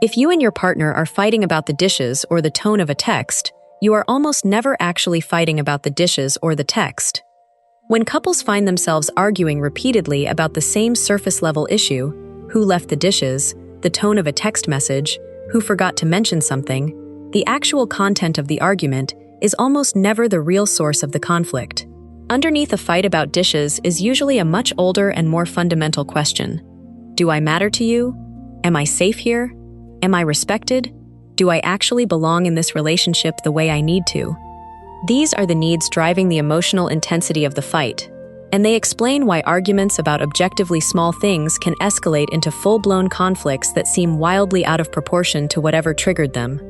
If you and your partner are fighting about the dishes or the tone of a text, you are almost never actually fighting about the dishes or the text. When couples find themselves arguing repeatedly about the same surface-level issue, who left the dishes, the tone of a text message, who forgot to mention something, the actual content of the argument is almost never the real source of the conflict. Underneath a fight about dishes is usually a much older and more fundamental question. Do I matter to you? Am I safe here? Am I respected? Do I actually belong in this relationship the way I need to? These are the needs driving the emotional intensity of the fight, and they explain why arguments about objectively small things can escalate into full-blown conflicts that seem wildly out of proportion to whatever triggered them.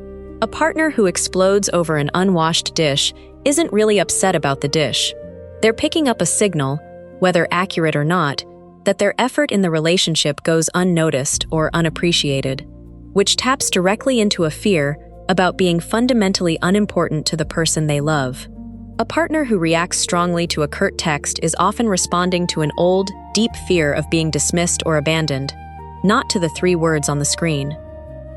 A partner who explodes over an unwashed dish isn't really upset about the dish. They're picking up a signal, whether accurate or not, that their effort in the relationship goes unnoticed or unappreciated, which taps directly into a fear about being fundamentally unimportant to the person they love. A partner who reacts strongly to a curt text is often responding to an old, deep fear of being dismissed or abandoned, not to the 3 words on the screen.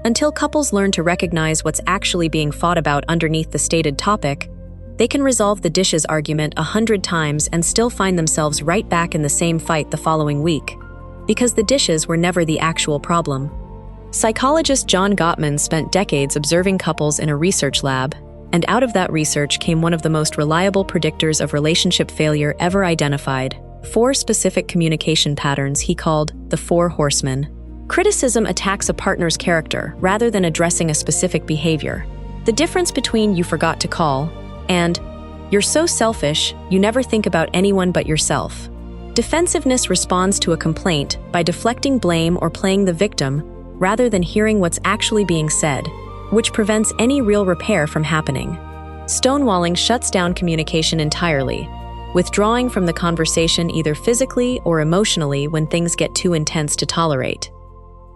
Until couples learn to recognize what's actually being fought about underneath the stated topic, they can resolve the dishes argument 100 times and still find themselves right back in the same fight the following week, because the dishes were never the actual problem. Psychologist John Gottman spent decades observing couples in a research lab, and out of that research came one of the most reliable predictors of relationship failure ever identified: 4 specific communication patterns he called the 4 Horsemen. Criticism attacks a partner's character rather than addressing a specific behavior. The difference between "you forgot to call" and "you're so selfish, you never think about anyone but yourself." Defensiveness responds to a complaint by deflecting blame or playing the victim rather than hearing what's actually being said, which prevents any real repair from happening. Stonewalling shuts down communication entirely, withdrawing from the conversation either physically or emotionally when things get too intense to tolerate.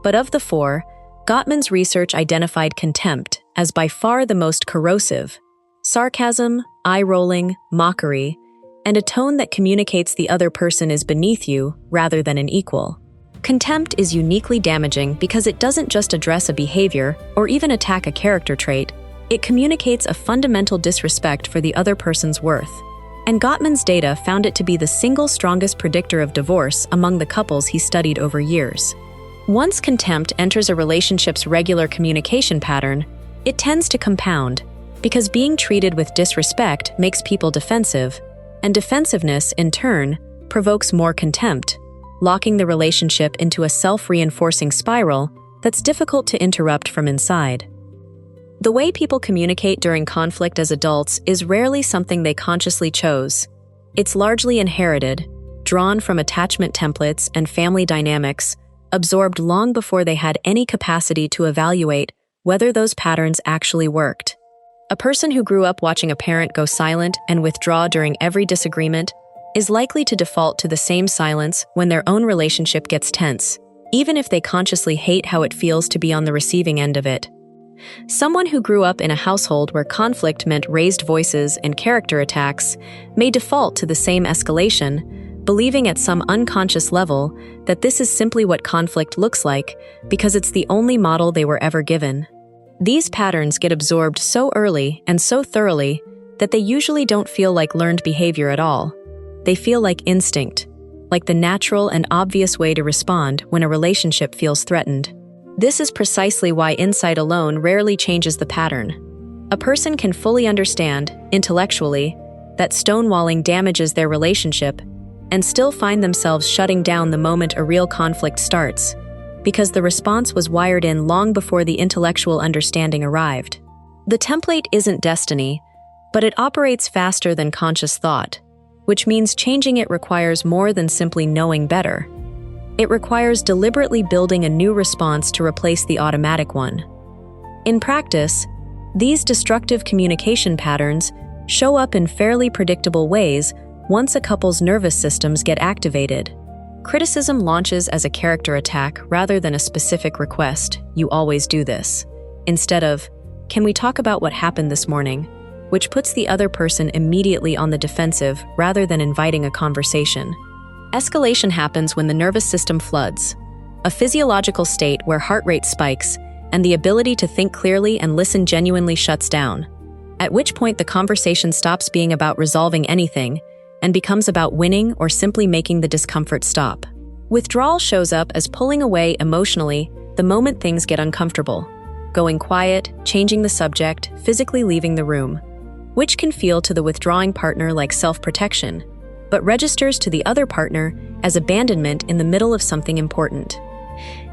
But of the 4, Gottman's research identified contempt as by far the most corrosive: sarcasm, eye-rolling, mockery, and a tone that communicates the other person is beneath you rather than an equal. Contempt is uniquely damaging because it doesn't just address a behavior or even attack a character trait, it communicates a fundamental disrespect for the other person's worth. And Gottman's data found it to be the single strongest predictor of divorce among the couples he studied over years. Once contempt enters a relationship's regular communication pattern, it tends to compound, because being treated with disrespect makes people defensive, and defensiveness, in turn, provokes more contempt, locking the relationship into a self-reinforcing spiral that's difficult to interrupt from inside. The way people communicate during conflict as adults is rarely something they consciously chose. It's largely inherited, drawn from attachment templates and family dynamics, absorbed long before they had any capacity to evaluate whether those patterns actually worked. A person who grew up watching a parent go silent and withdraw during every disagreement is likely to default to the same silence when their own relationship gets tense, even if they consciously hate how it feels to be on the receiving end of it. Someone who grew up in a household where conflict meant raised voices and character attacks may default to the same escalation, believing at some unconscious level that this is simply what conflict looks like because it's the only model they were ever given. These patterns get absorbed so early and so thoroughly that they usually don't feel like learned behavior at all. They feel like instinct, like the natural and obvious way to respond when a relationship feels threatened. This is precisely why insight alone rarely changes the pattern. A person can fully understand, intellectually, that stonewalling damages their relationship and still find themselves shutting down the moment a real conflict starts, because the response was wired in long before the intellectual understanding arrived. The template isn't destiny, but it operates faster than conscious thought, which means changing it requires more than simply knowing better. It requires deliberately building a new response to replace the automatic one. In practice, these destructive communication patterns show up in fairly predictable ways once a couple's nervous systems get activated. Criticism launches as a character attack rather than a specific request, "You always do this," instead of, "Can we talk about what happened this morning?" which puts the other person immediately on the defensive rather than inviting a conversation. Escalation happens when the nervous system floods, a physiological state where heart rate spikes and the ability to think clearly and listen genuinely shuts down, at which point the conversation stops being about resolving anything and becomes about winning or simply making the discomfort stop. Withdrawal shows up as pulling away emotionally the moment things get uncomfortable, going quiet, changing the subject, physically leaving the room, which can feel to the withdrawing partner like self-protection, but registers to the other partner as abandonment in the middle of something important.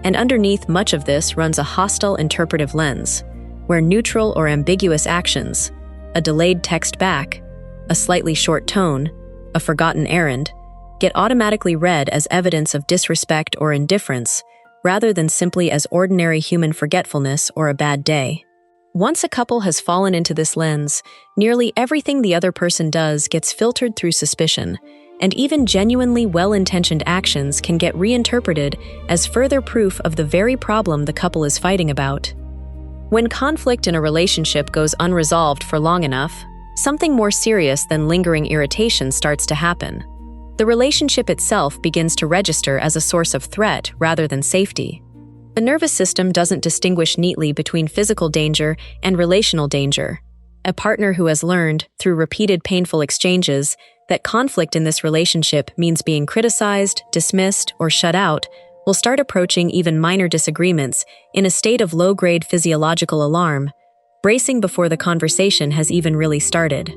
And underneath much of this runs a hostile interpretive lens, where neutral or ambiguous actions, a delayed text back, a slightly short tone, a forgotten errand, get automatically read as evidence of disrespect or indifference, rather than simply as ordinary human forgetfulness or a bad day. Once a couple has fallen into this lens, nearly everything the other person does gets filtered through suspicion, and even genuinely well-intentioned actions can get reinterpreted as further proof of the very problem the couple is fighting about. When conflict in a relationship goes unresolved for long enough, something more serious than lingering irritation starts to happen. The relationship itself begins to register as a source of threat rather than safety. The nervous system doesn't distinguish neatly between physical danger and relational danger. A partner who has learned, through repeated painful exchanges, that conflict in this relationship means being criticized, dismissed, or shut out, will start approaching even minor disagreements in a state of low-grade physiological alarm, bracing before the conversation has even really started.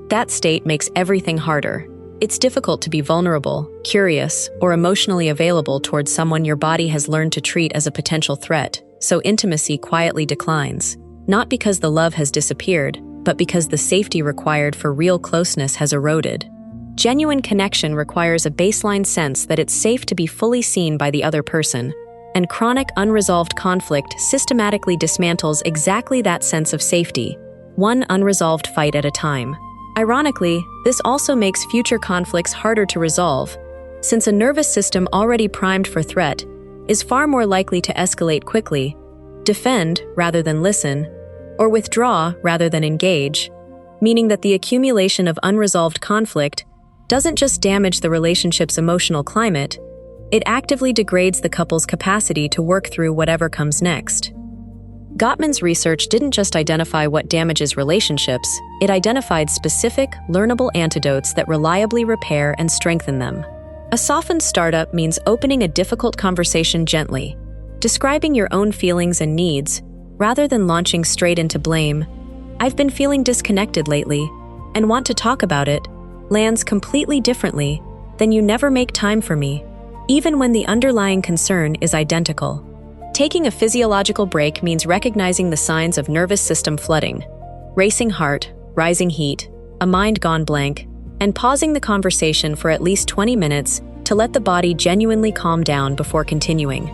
That state makes everything harder. It's difficult to be vulnerable, curious, or emotionally available towards someone your body has learned to treat as a potential threat, so intimacy quietly declines, not because the love has disappeared, but because the safety required for real closeness has eroded. Genuine connection requires a baseline sense that it's safe to be fully seen by the other person, and chronic unresolved conflict systematically dismantles exactly that sense of safety, one unresolved fight at a time. Ironically, this also makes future conflicts harder to resolve, since a nervous system already primed for threat is far more likely to escalate quickly, defend rather than listen, or withdraw rather than engage, meaning that the accumulation of unresolved conflict doesn't just damage the relationship's emotional climate, it actively degrades the couple's capacity to work through whatever comes next. Gottman's research didn't just identify what damages relationships, it identified specific, learnable antidotes that reliably repair and strengthen them. A softened startup means opening a difficult conversation gently, describing your own feelings and needs, rather than launching straight into blame. "I've been feeling disconnected lately, and want to talk about it," lands completely differently than "you never make time for me," even when the underlying concern is identical. Taking a physiological break means recognizing the signs of nervous system flooding, racing heart, rising heat, a mind gone blank, and pausing the conversation for at least 20 minutes to let the body genuinely calm down before continuing.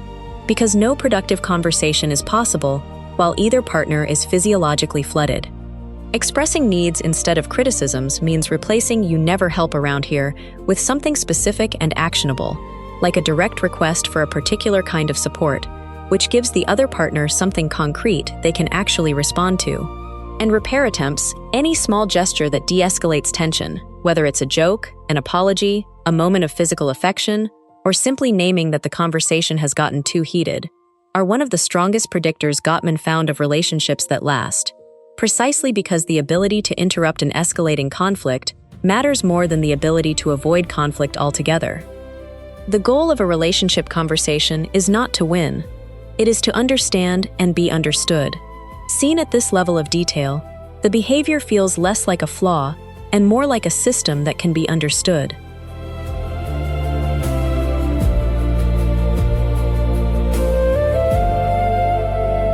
Because no productive conversation is possible while either partner is physiologically flooded. Expressing needs instead of criticisms means replacing "you never help around here" with something specific and actionable, like a direct request for a particular kind of support, which gives the other partner something concrete they can actually respond to. And repair attempts, any small gesture that de-escalates tension, whether it's a joke, an apology, a moment of physical affection, or simply naming that the conversation has gotten too heated, are one of the strongest predictors Gottman found of relationships that last, precisely because the ability to interrupt an escalating conflict matters more than the ability to avoid conflict altogether. The goal of a relationship conversation is not to win. It is to understand and be understood. Seen at this level of detail, the behavior feels less like a flaw and more like a system that can be understood.